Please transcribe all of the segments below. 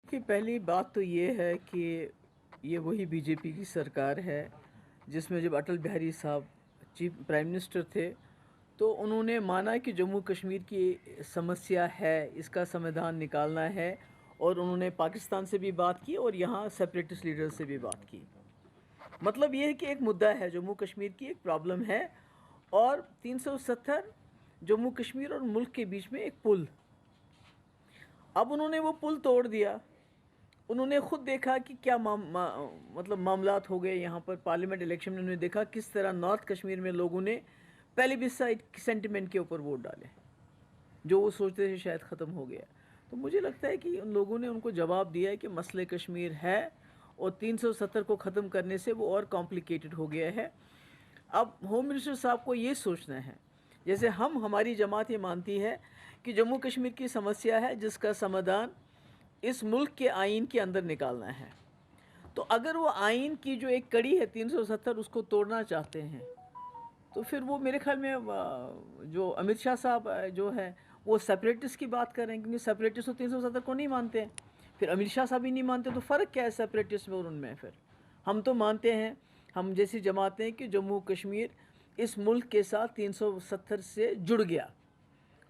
कि पहली बात तो ये है कि ये वही बीजेपी की सरकार है जिसमें जब अटल बिहारी साहब चीफ प्राइम मिनिस्टर थे तो उन्होंने माना कि जम्मू कश्मीर की समस्या है, इसका समाधान निकालना है। और उन्होंने पाकिस्तान से भी बात की और यहाँ सेपरेटिस्ट लीडर से भी बात की। मतलब ये है कि एक मुद्दा है, जम्मू कश्मीर की एक प्रॉब्लम है और 370 जम्मू कश्मीर और मुल्क के बीच में एक पुल। अब उन्होंने वो पुल तोड़ दिया। उन्होंने ख़ुद देखा कि क्या मतलब मामलात हो गए यहाँ पर। पार्लियामेंट इलेक्शन में उन्होंने देखा किस तरह नॉर्थ कश्मीर में लोगों ने प्लेबिसाइड सेंटिमेंट के ऊपर वोट डाले, जो वो सोचते थे शायद ख़त्म हो गया। तो मुझे लगता है कि उन लोगों ने उनको जवाब दिया है कि मसले कश्मीर है और 370 को ख़त्म करने से वो और कॉम्प्लिकेटेड हो गया है। अब होम मिनिस्टर साहब को ये सोचना है, जैसे हमारी जमात ये मानती है कि जम्मू कश्मीर की समस्या है जिसका समाधान इस मुल्क के आइन के अंदर निकालना है। तो अगर वो आइन की जो एक कड़ी है 370 उसको तोड़ना चाहते हैं तो फिर वो मेरे ख्याल में जो अमित शाह साहब जो है वो सेपरेटिस्ट की बात कर रहे हैं, क्योंकि सेपरेटिस्ट तो 370 को नहीं मानते हैं। फिर अमित शाह साहब भी नहीं मानते, तो फ़र्क क्या है सेपरेटिस्ट में और उनमें? फिर हम तो मानते हैं, हम जैसी जमाते हैं कि जम्मू कश्मीर इस मुल्क के साथ 370 से जुड़ गया।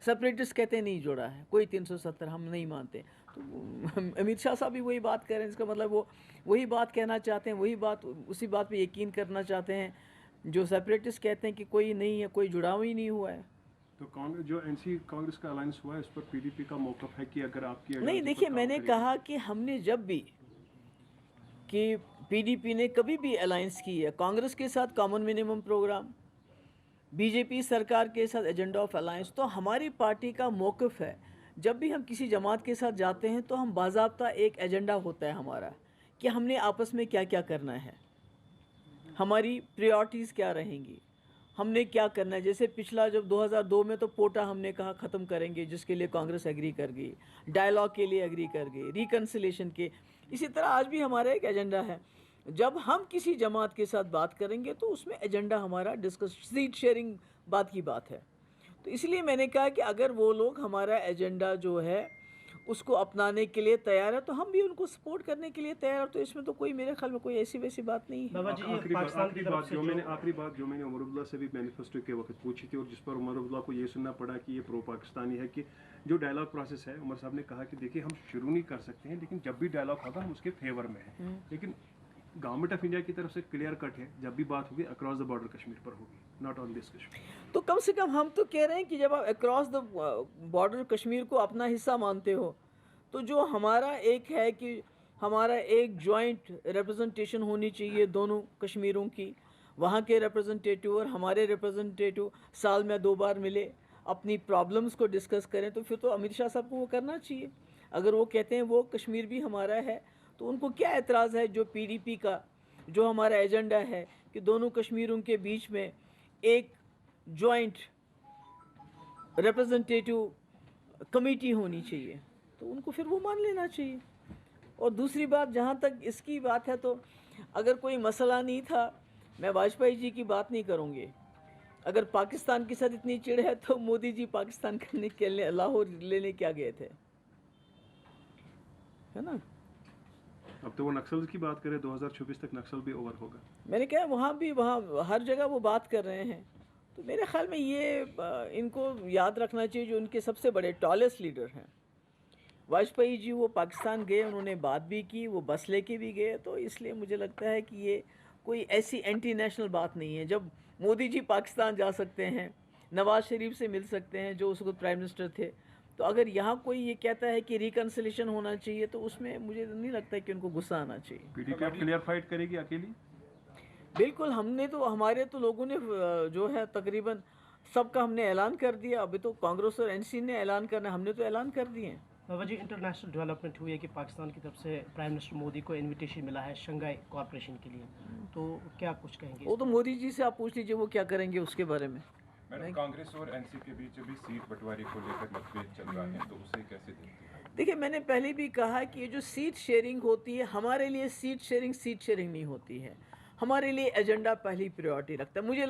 सेपरेटिस्ट कहते हैं नहीं जुड़ा है कोई 370, हम नहीं मानते। तो अमित शाह साहब भी वही बात कह रहे हैं, इसका मतलब वो वही बात कहना चाहते हैं, वही बात, उसी बात पे यकीन करना चाहते हैं जो सेपरेटिस्ट कहते हैं कि कोई नहीं है, कोई जुड़ाव ही नहीं हुआ है। तो कांग्रेस जो एनसी कांग्रेस का अलायंस हुआ है, इस पर पीडीपी का मौक़िफ़ है कि अगर आपकी नहीं, देखिए मैंने कहा कि हमने जब भी कि पीडीपी ने कभी भी अलायंस की है कांग्रेस के साथ, कॉमन मिनिमम प्रोग्राम, बीजेपी सरकार के साथ एजेंडा ऑफ अलायंस, तो हमारी पार्टी का मौक़िफ़ है जब भी हम किसी जमात के साथ जाते हैं तो हम बाज़ाब्ता एक एजेंडा होता है हमारा कि हमने आपस में क्या क्या करना है, हमारी प्रायोरिटीज़ क्या रहेंगी, हमने क्या करना है। जैसे पिछला जब 2002 में तो पोटा हमने कहा ख़त्म करेंगे, जिसके लिए कांग्रेस एग्री कर गई, डायलॉग के लिए एग्री कर गई, रिकन्सिलेशन के। इसी तरह आज भी हमारा एक एजेंडा है। जब हम किसी जमात के साथ बात करेंगे तो उसमें एजेंडा हमारा डिस्कस, सीट शेयरिंग बात की बात है। तो इसलिए मैंने कहा कि अगर वो लोग हमारा एजेंडा जो है उसको अपनाने के लिए तैयार है तो हम भी उनको सपोर्ट करने के लिए तैयार है। तो इसमें तो कोई मेरे ख्याल में कोई ऐसी वैसी बात नहीं है। आखिरी बात जो मैंने उमर अब्दुल्ला से भी मैनिफेस्टो के वक्त पूछी थी और जिस पर उमर अब्दुल्ला को ये सुनना पड़ा कि ये प्रो पाकिस्तानी है, कि जो डायलॉग प्रोसेस है, उमर साहब ने कहा कि देखिए हम शुरू नहीं कर सकते हैं, लेकिन जब भी डायलॉग होगा हम उसके फेवर में हैं। लेकिन गवर्नमेंट ऑफ इंडिया की तरफ से क्लियर कट है, जब भी बात होगी अक्रॉस द बॉर्डर कश्मीर पर होगी, नॉट ऑन दिस कश्मीर। तो कम से कम हम तो कह रहे हैं कि जब आप अक्रॉस द बॉर्डर कश्मीर को अपना हिस्सा मानते हो तो जो हमारा एक है कि हमारा एक जॉइंट रिप्रेजेंटेशन होनी चाहिए दोनों कश्मीरों की, वहाँ के रिप्रेजेंटेटिव और हमारे रिप्रेजेंटेटिव साल में 2 बार मिले, अपनी प्रॉब्लम्स को डिस्कस करें। तो फिर तो अमित शाह साहब को वो करना चाहिए। अगर वो कहते हैं वो कश्मीर भी हमारा है तो उनको क्या एतराज़ है जो पीडीपी का जो हमारा एजेंडा है कि दोनों कश्मीरों के बीच में एक जॉइंट रिप्रेजेंटेटिव कमेटी होनी चाहिए, तो उनको फिर वो मान लेना चाहिए। और दूसरी बात, जहाँ तक इसकी बात है, तो अगर कोई मसला नहीं था, मैं वाजपेयी जी की बात नहीं करूँगी। अगर पाकिस्तान के साथ इतनी चिढ़ है तो मोदी जी पाकिस्तान करने के लिए लाहौर लेने क्या गए थे, है ना? अब तो वो नक्सल की बात करें, 2026 तक नक्सल भी ओवर होगा। मैंने कहा वहाँ हर जगह वो बात कर रहे हैं। तो मेरे ख्याल में ये इनको याद रखना चाहिए जो उनके सबसे बड़े टॉलेस्ट लीडर हैं वाजपेयी जी, वो पाकिस्तान गए, उन्होंने बात भी की, वो बस लेके भी गए। तो इसलिए मुझे लगता है कि ये कोई ऐसी एंटी नेशनल बात नहीं है। जब मोदी जी पाकिस्तान जा सकते हैं, नवाज़ शरीफ से मिल सकते हैं जो उस वक्त प्राइम मिनिस्टर थे, तो अगर यहाँ कोई ये कहता है कि रिकन्सिलेशन होना चाहिए तो उसमें मुझे नहीं लगता है कि उनको गुस्सा आना चाहिए। पीडीपी अब क्लियर फाइट करेगी अकेली? बिल्कुल, हमने तो, हमारे तो लोगों ने जो है तकरीबन सबका हमने ऐलान कर दिया। अभी तो कांग्रेस और एनसी ने ऐलान करना, हमने तो ऐलान कर दिए हैं। बाबा जी, इंटरनेशनल डेवलपमेंट हुई है कि पाकिस्तान की तरफ से प्राइम मिनिस्टर मोदी को इनविटेशन मिला है शंघाई कोऑपरेशन के लिए, तो क्या कुछ कहेंगे? वो तो मोदी जी से आप पूछ लीजिए वो क्या करेंगे उसके बारे में। मैडम, कांग्रेस और एनसी के बीच अभी सीट बंटवारे को लेकर मतभेद चल रहा है, तो उसे कैसे देखते हैं? देखिए, मैंने पहले भी कहा कि ये जो सीट शेयरिंग होती है, हमारे लिए सीट शेयरिंग नहीं होती है। हमारे लिए एजेंडा पहली प्रायोरिटी रखता है। मुझे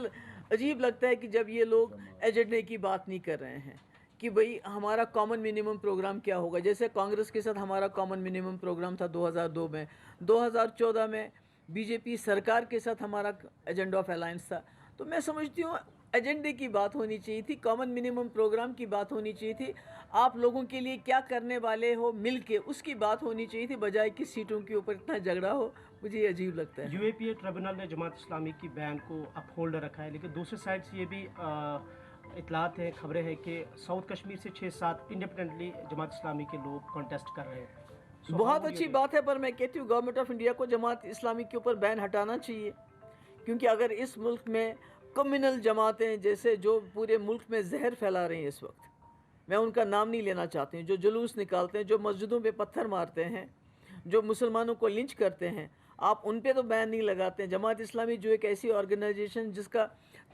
अजीब लगता है कि जब ये लोग एजेंडे की बात नहीं कर रहे हैं कि भाई हमारा कॉमन मिनिमम प्रोग्राम क्या होगा। जैसे कांग्रेस के साथ हमारा कॉमन मिनिमम प्रोग्राम था 2002 में, 2014 में बीजेपी सरकार के साथ हमारा एजेंडा ऑफ अलायंस था। तो मैं समझती हूँ एजेंडे की बात होनी चाहिए थी, कॉमन मिनिमम प्रोग्राम की बात होनी चाहिए थी, आप लोगों के लिए क्या करने वाले हो मिल के उसकी बात होनी चाहिए थी, बजाय कि सीटों के ऊपर इतना झगड़ा हो। मुझे ये अजीब लगता है। यूएपीए ट्रिब्यूनल ने जमात इस्लामी की बैन को अपहोल्ड रखा है, लेकिन दूसरी साइड से ये भी इतलात हैं, खबरें हैं कि साउथ कश्मीर से 6-7 इंडिपेंडेंटली जमात इस्लामी के लोग कॉन्टेस्ट कर रहे हैं। बहुत अच्छी बात है, पर मैं कहती हूँ गवर्नमेंट ऑफ इंडिया को जमात इस्लामी के ऊपर बैन हटाना चाहिए, क्योंकि अगर इस मुल्क में कम्युनल जमातें जैसे जो पूरे मुल्क में जहर फैला रही हैं इस वक्त, मैं उनका नाम नहीं लेना चाहती हूँ, जो जुलूस निकालते हैं, जो मस्जिदों पे पत्थर मारते हैं, जो मुसलमानों को लिंच करते हैं, आप उन पे तो बैन नहीं लगाते हैं। जमात इस्लामी जो एक ऐसी ऑर्गेनाइजेशन जिसका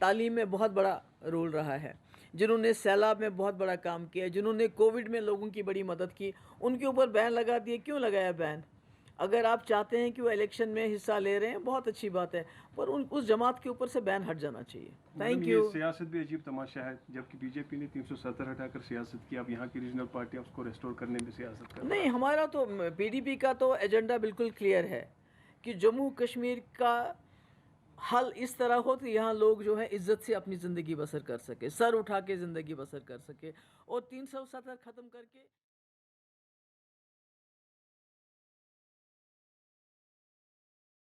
तालीम में बहुत बड़ा रोल रहा है, जिन्होंने सैलाब में बहुत बड़ा काम किया, जिन्होंने कोविड में लोगों की बड़ी मदद की, उनके ऊपर बैन लगा दिए। क्यों लगाया बैन? अगर आप चाहते हैं कि वो इलेक्शन में हिस्सा ले रहे हैं, बहुत अच्छी बात है, पर उस जमात के ऊपर से बैन हट जाना चाहिए। थैंक ये यू। सियासत भी अजीब तमाशा है, जबकि बीजेपी ने 370 हटाकर सियासत की, अब यहाँ की रीजनल पार्टी उसको रेस्टोर करने में सियासत कर रही है। नहीं, हमारा तो पीडीपी का तो एजेंडा बिल्कुल क्लियर है कि जम्मू कश्मीर का हल इस तरह हो कि यहाँ लोग जो है इज्जत से अपनी ज़िंदगी बसर कर सके, सर उठा के ज़िंदगी बसर कर सके, और 370 ख़त्म करके